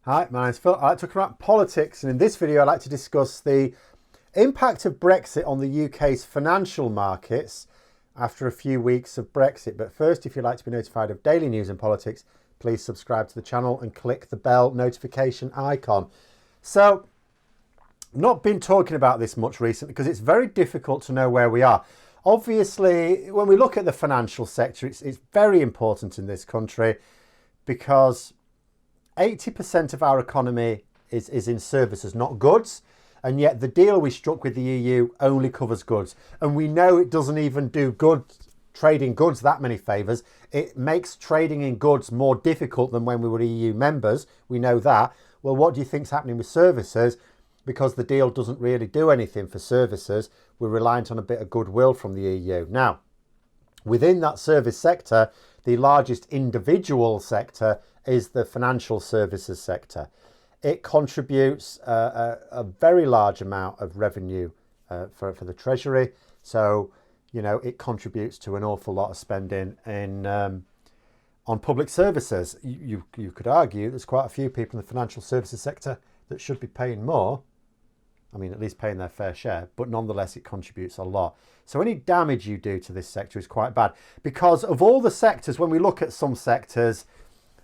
Hi, my name's Phil. I like to talk about politics, and in this video I'd like to discuss the impact of Brexit on the UK's financial markets after a few weeks of Brexit. But first, if you'd like to be notified of daily news and politics, please subscribe to the channel and click the bell notification icon. So, I've not been talking about this much recently because it's very difficult to know where we are. Obviously, when we look at the financial sector, it's very important in this country because 80% of our economy is in services, not goods. And yet the deal we struck with the EU only covers goods. And we know it doesn't even do trading goods that many favours. It makes trading in goods more difficult than when we were EU members. We know that. Well, what do you think's happening with services? Because the deal doesn't really do anything for services. We're reliant on a bit of goodwill from the EU. Now, within that service sector, the largest individual sector is the financial services sector. It contributes a very large amount of revenue for the Treasury. So, you know, it contributes to an awful lot of spending on public services. You could argue there's quite a few people in the financial services sector that should be paying more. I mean, at least paying their fair share, but nonetheless, it contributes a lot. So any damage you do to this sector is quite bad because of all the sectors, when we look at some sectors,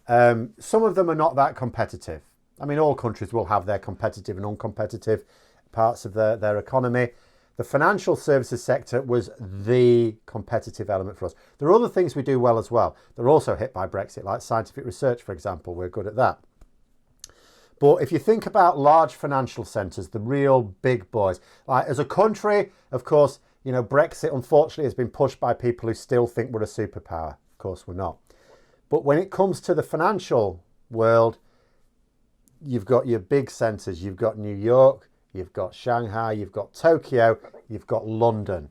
some of them are not that competitive. I mean, all countries will have their competitive and uncompetitive parts of their economy. The financial services sector was the competitive element for us. There are other things we do well as well. They're also hit by Brexit, like scientific research, for example. We're good at that. But if you think about large financial centres, the real big boys, like as a country, of course, you know, Brexit, unfortunately, has been pushed by people who still think we're a superpower. Of course, we're not. But when it comes to the financial world, you've got your big centres. You've got New York, you've got Shanghai, you've got Tokyo, you've got London.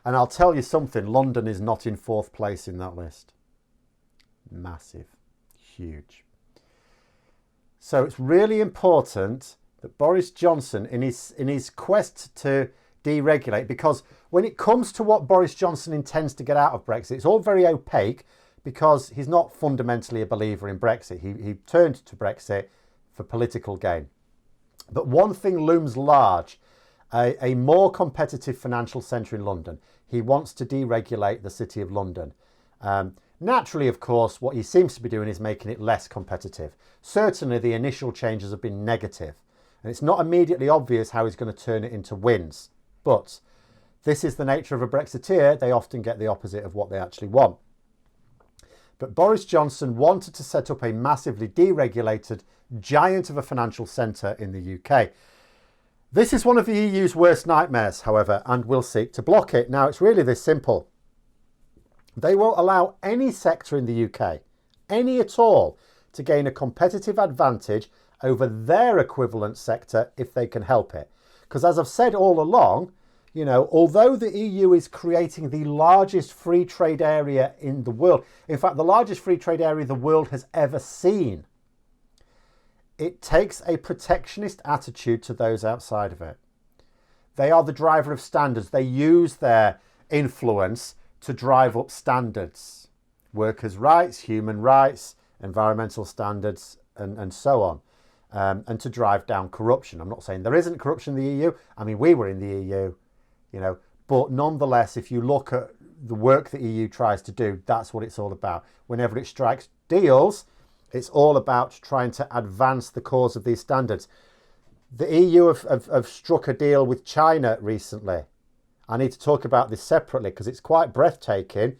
And I'll tell you something, London is not in fourth place in that list. Massive, huge. So it's really important that Boris Johnson, in his quest to deregulate, because when it comes to what Boris Johnson intends to get out of Brexit, it's all very opaque because he's not fundamentally a believer in Brexit. He turned to Brexit for political gain. But one thing looms large, a more competitive financial centre in London. He wants to deregulate the City of London. Naturally, of course, what he seems to be doing is making it less competitive. Certainly, the initial changes have been negative, and it's not immediately obvious how he's going to turn it into wins. But this is the nature of a Brexiteer. They often get the opposite of what they actually want. But Boris Johnson wanted to set up a massively deregulated giant of a financial centre in the UK. This is one of the EU's worst nightmares, however, and will seek to block it. Now, it's really this simple. They won't allow any sector in the UK, any at all, to gain a competitive advantage over their equivalent sector if they can help it. Because as I've said all along, you know, although the EU is creating the largest free trade area in the world, in fact, the largest free trade area the world has ever seen, it takes a protectionist attitude to those outside of it. They are the driver of standards. They use their influence to drive up standards, workers' rights, human rights, environmental standards, and so on, and to drive down corruption. I'm not saying there isn't corruption in the EU. I mean, we were in the EU, you know, but nonetheless, if you look at the work the EU tries to do, that's what it's all about. Whenever it strikes deals, it's all about trying to advance the cause of these standards. The EU have struck a deal with China recently. I need to talk about this separately because it's quite breathtaking.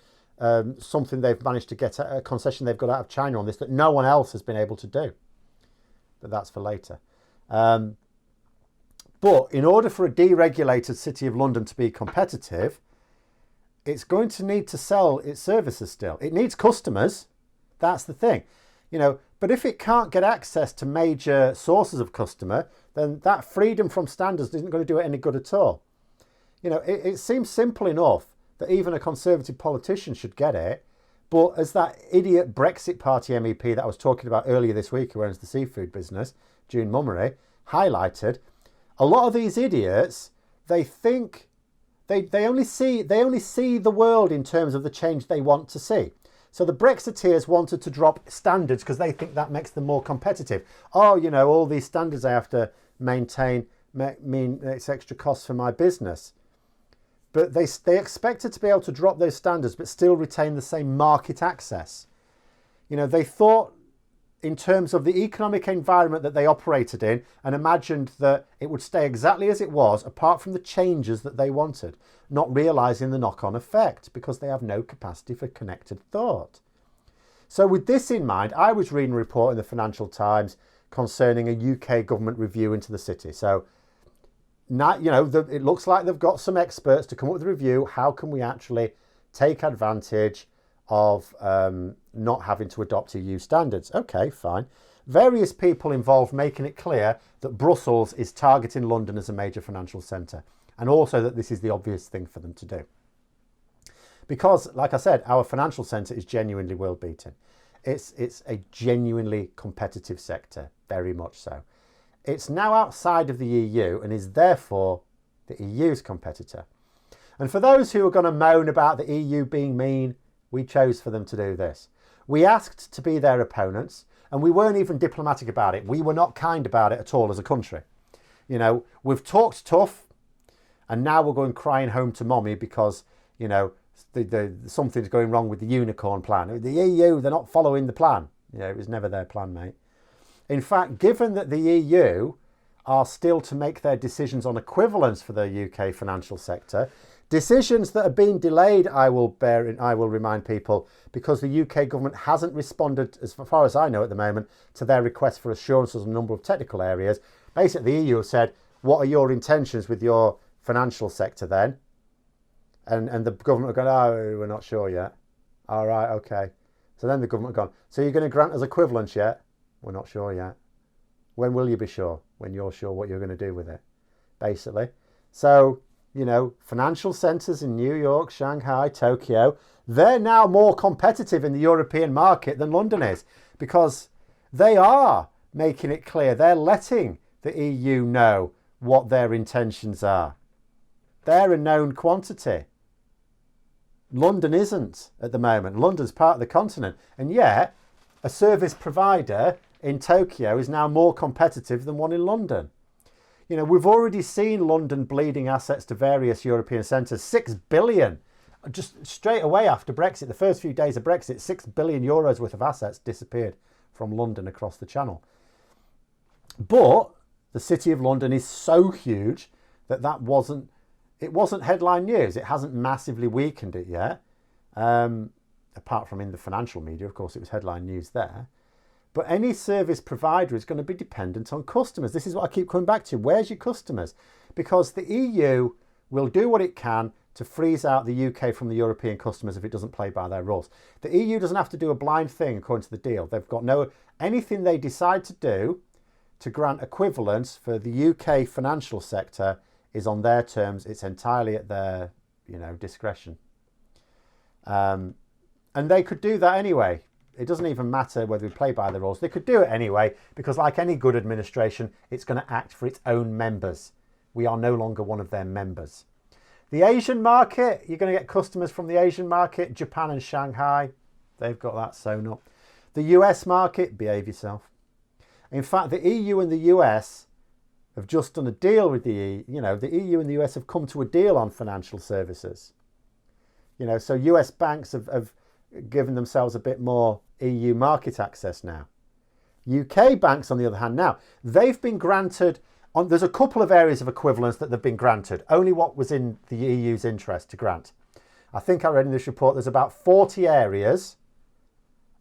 Something they've managed to get, a concession they've got out of China on this that no one else has been able to do. But that's for later. But in order for a deregulated City of London to be competitive, it's going to need to sell its services still. It needs customers. That's the thing. You know, but if it can't get access to major sources of customer, then that freedom from standards isn't going to do it any good at all. You know, it seems simple enough that even a Conservative politician should get it. But as that idiot Brexit Party MEP that I was talking about earlier this week, who owns the seafood business, June Mummery, highlighted, a lot of these idiots, they think they only see the world in terms of the change they want to see. So the Brexiteers wanted to drop standards because they think that makes them more competitive. Oh, you know, all these standards I have to maintain mean it's extra costs for my business. But they expected to be able to drop those standards but still retain the same market access. You know, they thought in terms of the economic environment that they operated in and imagined that it would stay exactly as it was apart from the changes that they wanted, not realising the knock-on effect because they have no capacity for connected thought. So with this in mind, I was reading a report in the Financial Times concerning a UK government review into the city. So now, you know, it looks like they've got some experts to come up with a review. How can we actually take advantage of not having to adopt EU standards? Okay, fine. Various people involved making it clear that Brussels is targeting London as a major financial centre, and also that this is the obvious thing for them to do. Because, like I said, our financial centre is genuinely world-beating. It's a genuinely competitive sector, very much so. It's now outside of the EU and is therefore the EU's competitor. And for those who are going to moan about the EU being mean, we chose for them to do this. We asked to be their opponents, and we weren't even diplomatic about it. We were not kind about it at all as a country. You know, we've talked tough, and now we're going crying home to mommy because, you know, something's going wrong with the unicorn plan. The EU, they're not following the plan. You know, it was never their plan, mate. In fact, given that the EU are still to make their decisions on equivalence for the UK financial sector, decisions that are being delayed, I will remind people, because the UK government hasn't responded, as far as I know at the moment, to their request for assurances on a number of technical areas. Basically, the EU have said, what are your intentions with your financial sector then? And the government are going, oh, we're not sure yet. All right, okay. So then the government have gone, so you're going to grant us equivalence yet? We're not sure yet. When will you be sure? When you're sure what you're going to do with it, basically. So, you know, financial centres in New York, Shanghai, Tokyo, they're now more competitive in the European market than London is because they are making it clear. They're letting the EU know what their intentions are. They're a known quantity. London isn't at the moment. London's part of the continent. And yet, a service provider in Tokyo is now more competitive than one in London. You know, we've already seen London bleeding assets to various European centres. 6 billion, just straight away after Brexit, the first few days of Brexit, 6 billion euros worth of assets disappeared from London across the channel. But the City of London is so huge that it wasn't headline news. It hasn't massively weakened it yet. Apart from in the financial media, of course, it was headline news there. But any service provider is going to be dependent on customers. This is what I keep coming back to. Where's your customers? Because the EU will do what it can to freeze out the UK from the European customers if it doesn't play by their rules. The EU doesn't have to do a blind thing according to the deal. They've got anything they decide to do to grant equivalence for the UK financial sector is on their terms. It's entirely at their, you know, discretion. And they could do that anyway. It doesn't even matter whether we play by the rules. They could do it anyway, because like any good administration, it's going to act for its own members. We are no longer one of their members. The Asian market, you're going to get customers from the Asian market, Japan and Shanghai. They've got that sewn up. The US market, behave yourself. In fact, the EU and the US have just done a deal with the EU. You know, the EU and the US have come to a deal on financial services. You know, so US banks have given themselves a bit more EU market access now. UK banks, on the other hand, now, they've been granted, there's a couple of areas of equivalence that they've been granted, only what was in the EU's interest to grant. I think I read in this report there's about 40 areas,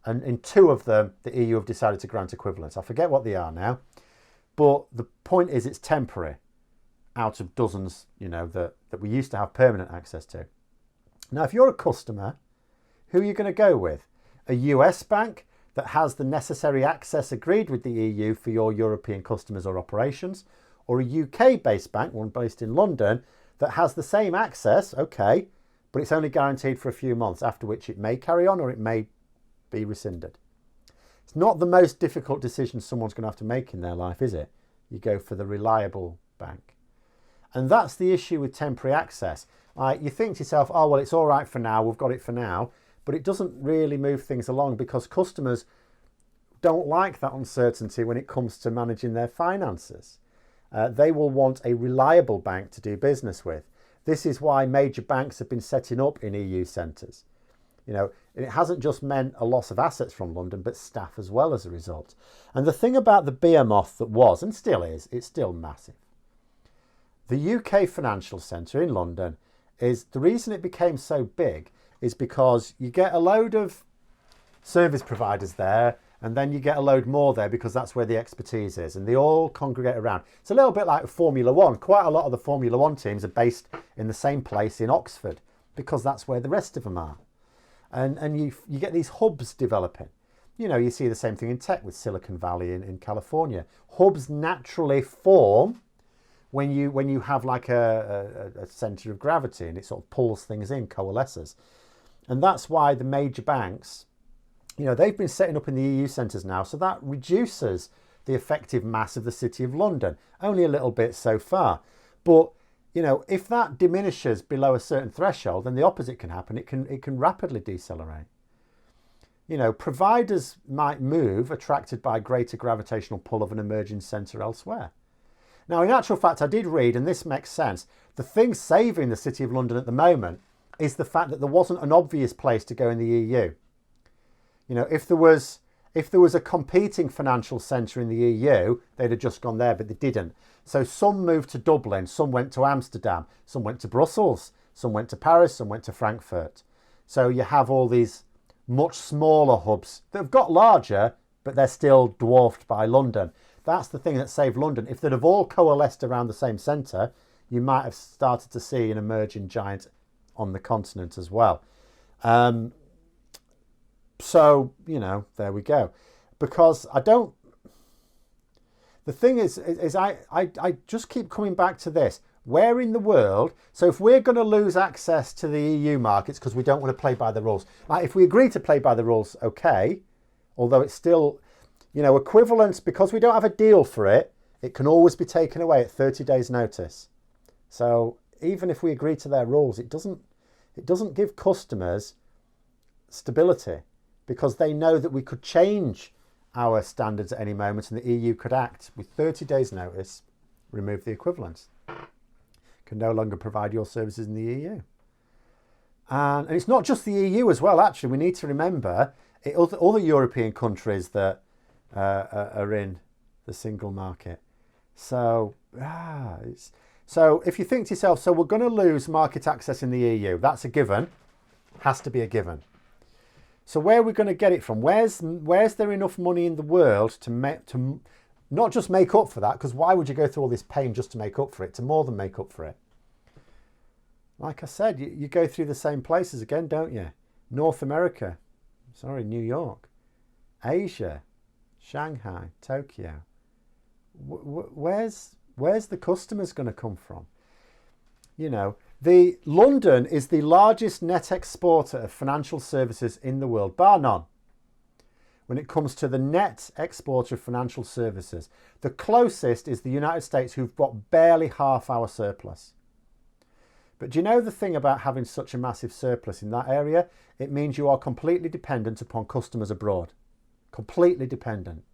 and in 2 of them, the EU have decided to grant equivalence. I forget what they are now, but the point is it's temporary out of dozens, you know, that we used to have permanent access to. Now, if you're a customer, who are you going to go with? A US bank that has the necessary access agreed with the EU for your European customers or operations, or a UK-based bank, one based in London, that has the same access, okay, but it's only guaranteed for a few months, after which it may carry on or it may be rescinded. It's not the most difficult decision someone's going to have to make in their life, is it? You go for the reliable bank. And that's the issue with temporary access. You think to yourself, oh, well, it's all right for now, we've got it for now. but it doesn't really move things along because customers don't like that uncertainty when it comes to managing their finances. They will want a reliable bank to do business with. This is why major banks have been setting up in EU centres. It hasn't just meant a loss of assets from London, but staff as well as a result. And the thing about the behemoth that was, and still is, it's still massive. The UK financial centre in London is, the reason it became so big is because you get a load of service providers there, and then you get a load more there because that's where the expertise is, and they all congregate around. It's a little bit like Formula One. Quite a lot of the Formula One teams are based in the same place in Oxford because that's where the rest of them are. And you get these hubs developing. You see the same thing in tech with Silicon Valley in California. Hubs naturally form when you have like a centre of gravity, and it sort of pulls things in, coalesces. And that's why the major banks, they've been setting up in the EU centres now, so that reduces the effective mass of the City of London, only a little bit so far. But if that diminishes below a certain threshold, then the opposite can happen. It can rapidly decelerate. Providers might move, attracted by greater gravitational pull of an emerging centre elsewhere. Now, in actual fact, I did read, and this makes sense, the thing saving the City of London at the moment is the fact that there wasn't an obvious place to go in the EU. If there was a competing financial centre in the EU, they'd have just gone there, but they didn't. So some moved to Dublin, some went to Amsterdam, some went to Brussels, some went to Paris, some went to Frankfurt. So you have all these much smaller hubs that have got larger, but they're still dwarfed by London. That's the thing that saved London. If they'd have all coalesced around the same centre, you might have started to see an emerging giant on the continent as well. So, there we go. Because the thing is I just keep coming back to this. Where in the world, so if we're going to lose access to the EU markets because we don't want to play by the rules, like if we agree to play by the rules, okay, although it's still, equivalence, because we don't have a deal for it, it can always be taken away at 30 days notice. So even if we agree to their rules, it doesn't give customers stability, because they know that we could change our standards at any moment and the EU could act with 30 days notice, remove the equivalence. Can no longer provide your services in the EU. And it's not just the EU as well, actually. We need to remember other European countries that are in the single market. So if you think to yourself, so we're going to lose market access in the EU, that's a given, has to be a given. So where are we going to get it from? Where's there enough money in the world to not just make up for that? Because why would you go through all this pain just to make up for it? To more than make up for it. Like I said, you go through the same places again, don't you? North America, New York, Asia, Shanghai, Tokyo. Where's the customers going to come from? London is the largest net exporter of financial services in the world, bar none. When it comes to the net exporter of financial services, the closest is the United States, who've got barely half our surplus. But do you know the thing about having such a massive surplus in that area? It means you are completely dependent upon customers abroad. Completely dependent.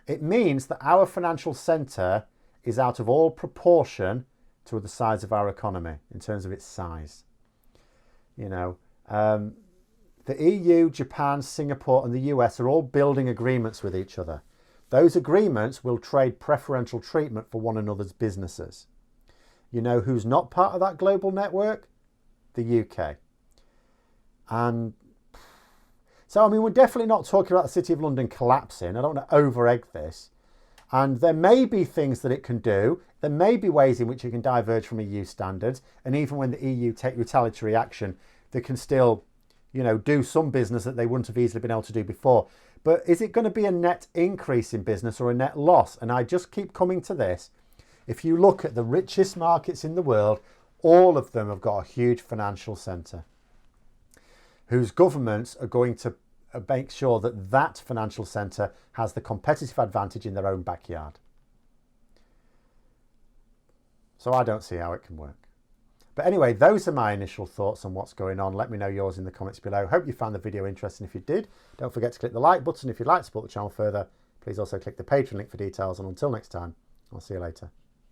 It means that our financial centre is out of all proportion to the size of our economy in terms of its size. The EU, Japan, Singapore and the US are all building agreements with each other. Those agreements will trade preferential treatment for one another's businesses. You know who's not part of that global network? The UK. And so, we're definitely not talking about the City of London collapsing. I don't want to over-egg this. And there may be things that it can do. There may be ways in which it can diverge from EU standards. And even when the EU take retaliatory action, they can still, do some business that they wouldn't have easily been able to do before. But is it going to be a net increase in business or a net loss? And I just keep coming to this. If you look at the richest markets in the world, all of them have got a huge financial centre whose governments are going to make sure that that financial centre has the competitive advantage in their own backyard. So I don't see how it can work. But anyway, those are my initial thoughts on what's going on. Let me know yours in the comments below. Hope you found the video interesting. If you did, don't forget to click the like button. If you'd like to support the channel further, please also click the Patreon link for details. And until next time, I'll see you later.